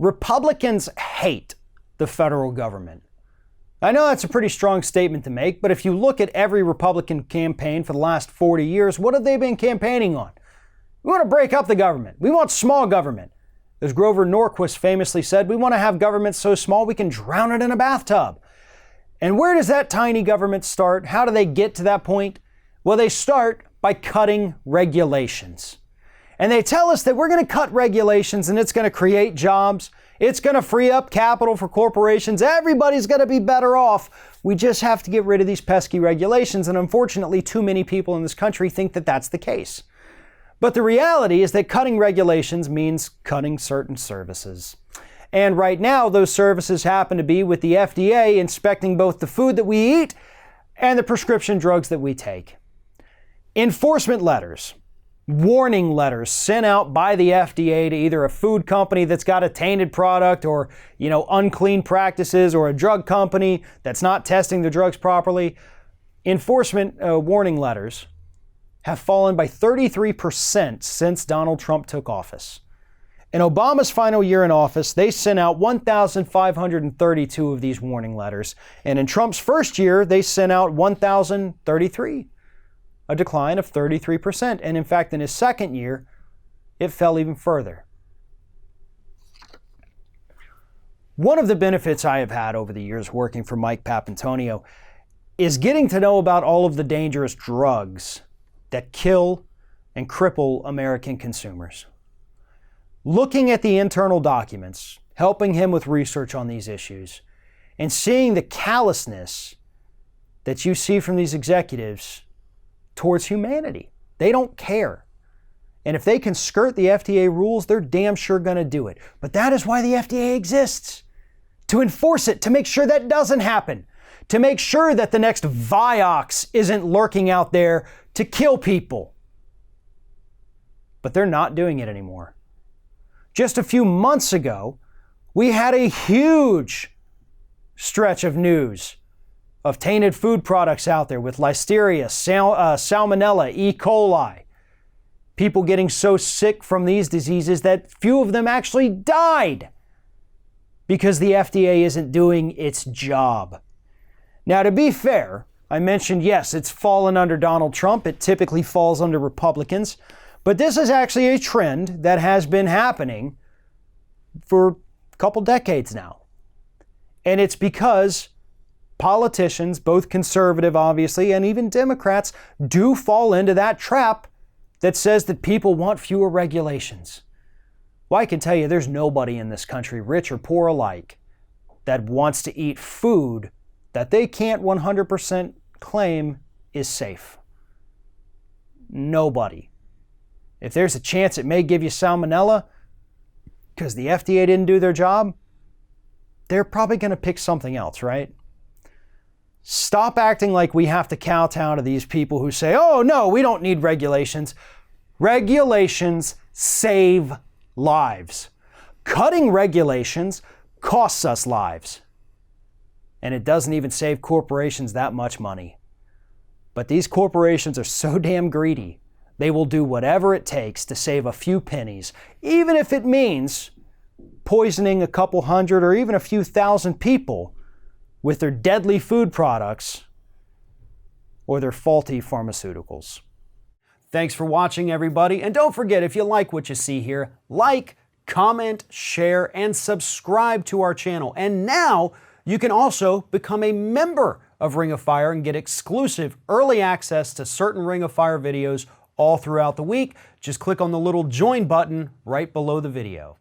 Republicans hate the federal government. I know that's a pretty strong statement to make, but if you look at every Republican campaign for the last 40 years, what have they been campaigning on? We want to break up the government. We want small government. As Grover Norquist famously said, we want to have government so small we can drown it in a bathtub. And where does that tiny government start? How do they get to that point? Well, they start by cutting regulations. And they tell us that we're going to cut regulations and it's going to create jobs. It's going to free up capital for corporations. Everybody's going to be better off. We just have to get rid of these pesky regulations. And unfortunately, too many people in this country think that that's the case. But the reality is that cutting regulations means cutting certain services. And right now, those services happen to be with the FDA inspecting both the food that we eat and the prescription drugs that we take. Enforcement letters, warning letters sent out by the FDA to either a food company that's got a tainted product or, unclean practices, or a drug company that's not testing the drugs properly. Enforcement warning letters have fallen by 33% since Donald Trump took office. In Obama's final year in office, they sent out 1,532 of these warning letters. And in Trump's first year, they sent out 1,033, a decline of 33%. And in fact, in his second year, it fell even further. One of the benefits I have had over the years working for Mike Papantonio is getting to know about all of the dangerous drugs that kill and cripple American consumers. Looking at the internal documents, helping him with research on these issues, and seeing the callousness that you see from these executives towards humanity. They don't care. And if they can skirt the FDA rules, they're damn sure going to do it. But that is why the FDA exists. To enforce it, to make sure that doesn't happen. To make sure that the next Vioxx isn't lurking out there to kill people. But they're not doing it anymore. Just a few months ago, we had a huge stretch of news of tainted food products out there with Listeria, Salmonella, E. coli. People getting so sick from these diseases that few of them actually died because the FDA isn't doing its job. Now, to be fair, I mentioned, yes, it's fallen under Donald Trump. It typically falls under Republicans. But this is actually a trend that has been happening for a couple decades now. And it's because politicians, both conservative, obviously, and even Democrats, do fall into that trap that says that people want fewer regulations. Well, I can tell you there's nobody in this country, rich or poor alike, that wants to eat food that they can't 100% claim is safe. Nobody. If there's a chance it may give you salmonella because the FDA didn't do their job, they're probably going to pick something else, right? Stop acting like we have to kowtow to these people who say, oh, no, we don't need regulations. Regulations save lives. Cutting regulations costs us lives. And it doesn't even save corporations that much money. But these corporations are so damn greedy. They will do whatever it takes to save a few pennies, even if it means poisoning a couple hundred or even a few thousand people with their deadly food products or their faulty pharmaceuticals. Thanks for watching, everybody. And don't forget, if you like what you see here, like, comment, share, and subscribe to our channel. And now you can also become a member of Ring of Fire and get exclusive early access to certain Ring of Fire videos all throughout the week. Just click on the little join button right below the video.